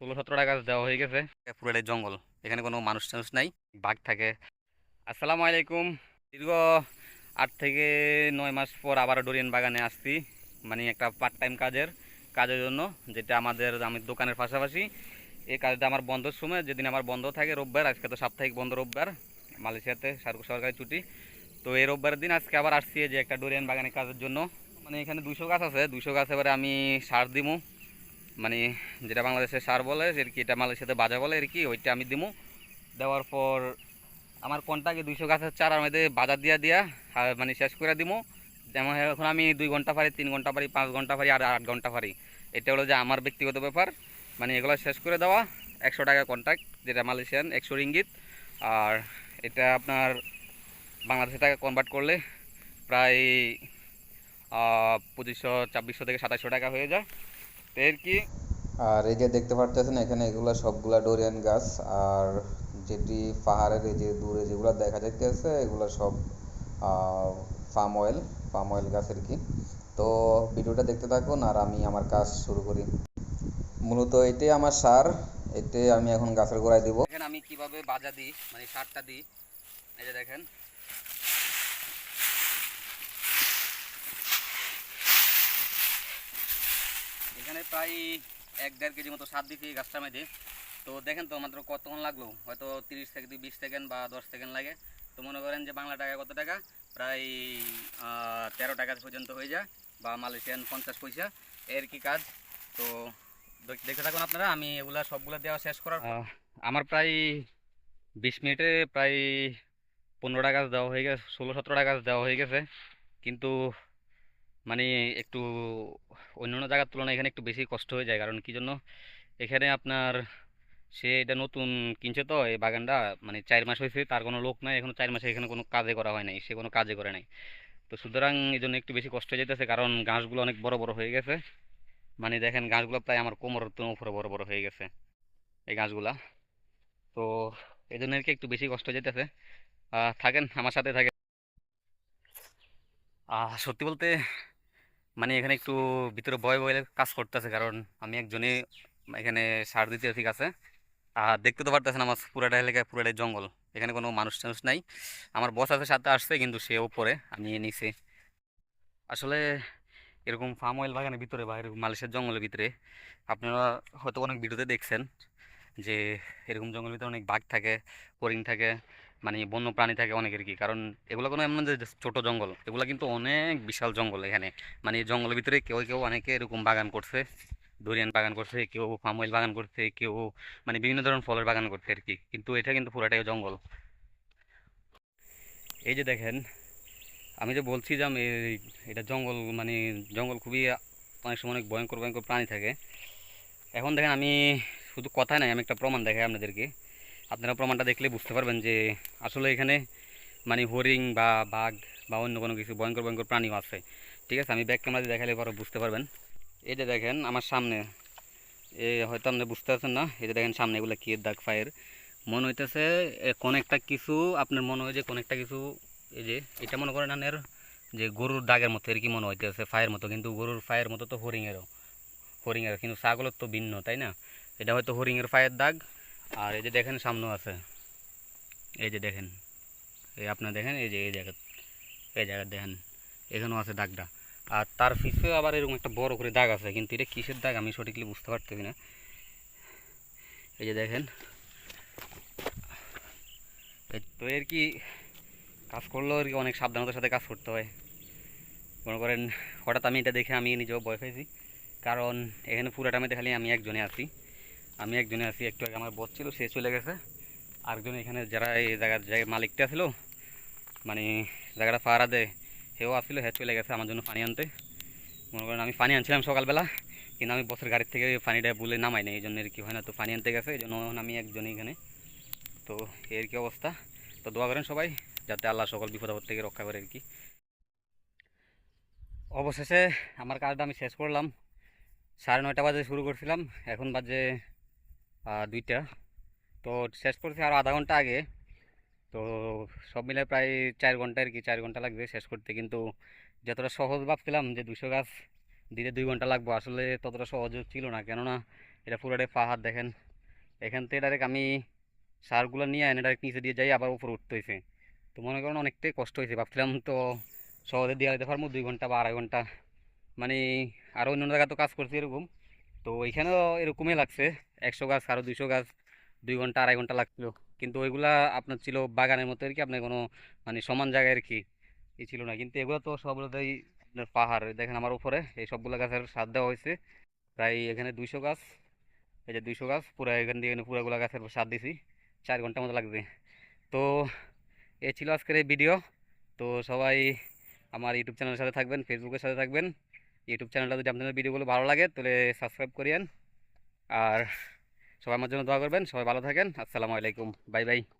16-17টা গাছ দেওয়া হয়ে গেছে। পুরোটাই জঙ্গল, এখানে কোনো মানুষ টানুষ নাই, বাঘ থাকে। আসসালামু আলাইকুম। দীর্ঘ 8 থেকে 9 মাস পর আবার ডোরিয়ান বাগানে আসছি, মানে একটা পার্ট টাইম কাজের জন্য, যেটা আমি দোকানের পাশাপাশি এই কাজটা আমার বন্ধের সময়, যেদিন আমার বন্ধ থাকে রোববার, আজকে তো সাপ্তাহিক বন্ধ রোববার, মালয়েশিয়াতে সরকারি ছুটি। তো এই রোববারের দিন আজকে আবার আসছি এই যে একটা ডোরিয়ান বাগানে কাজের জন্য। মানে এখানে 200 গাছ আছে, 200 গাছ এবারে আমি সার দিমু, মানে যেটা বাংলাদেশে সার বলে আর কি, এটা মালয়েশিয়াতে বাজা বলে আর কি, ওইটা আমি দিমু। দেওয়ার পর আমার কন্টাকে 200 গাছের চারার মধ্যে বাজার দিয়া দিয়া মানে শেষ করে দিমু। যেমন এখন আমি 2 ঘন্টা পারি, 3 ঘন্টা পারি, 5 ঘন্টা পারি, আর 8 ঘন্টা পারি। এটা হলো যে আমার ব্যক্তিগত ব্যাপার, মানে এগুলো শেষ করে দেওয়া। 100 টাকা কন্ট্রাক্ট, যেটা মালয়েশিয়ান 100 রিঙ্গিত। আর এটা আপনার বাংলাদেশি টাকা কনভার্ট করলে প্রায় 2500, 2600 থেকে 2700 টাকা হয়ে যায়, তো এর কি। আর এই যে দেখতে পারতেছেন এখানে এগুলা সবগুলা ডোরিয়ান গাছ। আর যেটি পাহাড়ের এই যে দূরে যেগুলো দেখা যাইতেছে এগুলো সব পাম অয়েল গাছ আর কি। তো ভিডিওটা দেখতে থাকুন আর আমি আমার কাজ শুরু করি। মূলত এটাই আমার সার, এতে আমি এখন গাছের গোড়ায় দিব। দেখেন আমি কিভাবে বাজা দিই, মানে সারটা দিই। এই যে দেখেন, এখানে প্রায় 1-1.5 কেজি মতো সার দিচ্ছি এই গাছটার মধ্যে। তো দেখেন তো মাত্র কতক্ষণ লাগলো, হয়তো 30 থেকে 20 সেকেন্ড বা 10 সেকেন্ড লাগে। তো মনে করেন যে বাংলা টাকা কত টাকা, প্রায় 13 টাকা পর্যন্ত হয়ে যায়, বা মালয়েশিয়ান 50 পয়সা, এর কি কাজ। তো দেখতে থাকুন আপনারা, আমি এগুলা সবগুলো দেওয়া শেষ করার পর আমার প্রায় 20 মিনিটে প্রায় 15টা গাছ দেওয়া হয়ে গেছে, 16-17টা গাছ দেওয়া হয়ে গেছে। কিন্তু মানে একটু অন্যান্য জায়গার তুলনায় এখানে একটু বেশি কষ্ট হয়ে যায়, কারণ কি জন্য, এখানে আপনার সে এটা নতুন কিনছে তো এই বাগানটা, মানে 4 মাস হয়েছে, তার কোনো লোক নাই এখনো, 4 মাসে এখানে কোনো কাজে করা হয় নাই, সে কোনো কাজে করে নাই। তো সুতরাং এই জন্য একটু বেশি কষ্ট হয়ে যেতেছে, কারণ ঘাসগুলো অনেক বড় বড় হয়ে গেছে। মানে দেখেন ঘাসগুলো প্রায় আমার কোমরের তো উপরে বড় বড় হয়ে গেছে এই ঘাসগুলা। তো এই জন্য আর কি একটু বেশি কষ্ট হয়ে যেতেছে। থাকেন আমার সাথে থাকেন। সত্যি বলতে মানে এখানে একটু ভিতরে ভয় ভয় কাজ করতেছে, কারণ আমি একজনই এখানে সার দিতে, ঠিক আছে। আর দেখতে তো পারতেছেন আমার পুরাটা এলাকায় পুরাটাই জঙ্গল, এখানে কোনো মানুষ টানুষ নাই। আমার বস আছে সাথে আসছে, কিন্তু সে উপরে, আমি নিচে। আসলে এরকম ফার্ম অয়েল বাগানের ভিতরে বা এরকম মালয়েশিয়ার জঙ্গলের ভিতরে আপনারা হয়তো অনেক ভিডিওতে দেখছেন যে এরকম জঙ্গলের ভিতরে অনেক বাঘ থাকে, হরিণ থাকে, মানে বন্য প্রাণী থাকে অনেক আর কি। কারণ এগুলো কোনো এমন না যে just ছোট জঙ্গল, এগুলো কিন্তু অনেক বিশাল জঙ্গল এখানে। মানে এই জঙ্গলের ভিতরে কেউ কেউ অনেকে এরকম বাগান করছে, ডুরিয়ান বাগান করছে, কেউ পাম অয়েল বাগান করছে, কেউ মানে বিভিন্ন ধরনের ফলের বাগান করছে আর কি, কিন্তু এটা কিন্তু পুরাটাই জঙ্গল। এই যে দেখেন, আমি যে বলছি যে আমি এটা জঙ্গল, মানে জঙ্গল খুবই অনেক সময় অনেক ভয়ঙ্কর ভয়ঙ্কর প্রাণী থাকে। এখন দেখেন আমি শুধু কথাই নাই, আমি একটা প্রমাণ দেখাই আপনাদেরকে। আপনারা প্রমাণটা দেখলে বুঝতে পারবেন যে আসলে এখানে মানে হরিণ বা বাঘ বা অন্য কোনো কিছু ভয়ঙ্কর ভয়ঙ্কর প্রাণীও আছে। ঠিক আছে, আমি ব্যাক ক্যামেরা দিয়ে দেখালে পরে বুঝতে পারবেন। এই যে দেখেন আমার সামনে, এ হয়তো আপনি বুঝতে পারছেন না, এই যে দেখেন সামনে এগুলো কি দাগ ফায়ের, মনে হইতেছে কোন একটা কিছু, আপনার মনে হয় যে কোন একটা কিছু, এই যে এটা মনে করেন আনের যে গরুর দাগের মতো আর কি মনে হইতেছে, ফায়ের মতো, কিন্তু গরুর ফায়ের মতো তো হরিণেরও কিন্তু ছাগলের তো ভিন্ন, তাই না? এটা হয়তো হরিণের ফায়ের দাগ। আর এই যে দেখেন সামনেও আছে, এই যে দেখেন, এই আপনার দেখেন, এই যে এই জায়গা দেখেন, এখানেও আছে দাগটা। আর তার পিছে আবার এরকম একটা বড় করে দাগ আছে, কিন্তু এটা কিসের দাগ আমি সঠিকলি বুঝতে পারতেছি না। এই যে দেখেন, এই তো এর কি, কাজ করলেও আর কি অনেক সাবধানতার সাথে কাজ করতে হয়। মনে করেন হঠাৎ আমি এটা দেখে আমি নিজেও ভয় পেয়েছি, কারণ এখানে পুরাটা আমি দেখালি আমি একজনে আছি, একটু আগে আমার বস ছিল, সে চলে গেছে। আরেকজন এখানে যারা এই জায়গার মালিকটা ছিল, মানে জায়গাটা পাহারা দেয়, সেও আসছিল, হ্যাঁ চলে গেছে আমার জন্য পানি আনতে। মনে করেন আমি পানি আনছিলাম সকালবেলা, কিন্তু আমি বসের গাড়ির থেকে পানিটা বলে নামাই না, এই জন্য আর কি হয় না, তো পানি আনতে গেছে, এই জন্য এখন আমি একজনই এখানে। তো এর কি অবস্থা। তো দোয়া করেন সবাই, যাতে আল্লাহ সকল বিপদ আপদ থেকে রক্ষা করে আর কি। অবশেষে আমার কাজটা আমি শেষ করলাম। 9:30 বাজে শুরু করছিলাম, এখন বাজে 2টা। তো শেষ করছি আরও আধা ঘন্টা আগে। তো সব মিলে প্রায় 4 ঘন্টা আর কি, 4 ঘন্টা লাগবে শেষ করতে। কিন্তু যতটা সহজ ভাবছিলাম যে 200 গাছ দিতে 2 ঘন্টা লাগবে, আসলে ততটা সহজ ছিল না। কেননা এটা পুরোটাই পাহাড় দেখেন। এখান থেকে ডাইরেক্ট আমি সারগুলো নিয়ে এনে ডাইরেক্ট নিচে দিয়ে যাই, আবার উপরে উঠতে হয়েছে। তো মনে করেন অনেকটাই কষ্ট হয়েছে, ভাবছিলাম তো সহজে দিয়ে যেতে পারবো 2 ঘন্টা বা 2.5 ঘন্টা, মানে আরও অন্য জায়গায় তো কাজ করছি এরকম, তো ওইখানেও এরকমই লাগছে। 100 গাছ আরও 200 গাছ 2 ঘন্টা 2.5 ঘন্টা লাগছিল। কিন্তু ওইগুলা আপনার ছিল বাগানের মতো আর কি, আপনার কোনো মানে সমান জায়গায় আর কি ছিল না। কিন্তু এগুলো তো সবগুলোতেই আপনার পাহাড় দেখেন আমার উপরে, এই সবগুলো গাছের সার দেওয়া হয়েছে। প্রায় এখানে 200 গাছ, এই যে 200 গাছ পুরো এখান দিয়ে এখানে পুরোগুলো গাছের সার দিছি, 4 ঘন্টা মতো লাগবে। তো এই ছিল আজকের এই ভিডিও। তো সবাই আমার ইউটিউব চ্যানেলের সাথে থাকবেন, ফেসবুকের সাথে থাকবেন। ইউটিউব চ্যানেলটা যদি আপনাদের ভিডিওগুলো ভালো লাগে তাহলে সাবস্ক্রাইব করিয়েন। আর সবাই আমার জন্য দোয়া করবেন। সবাই ভালো থাকেন। আসসালামু আলাইকুম, বাই বাই।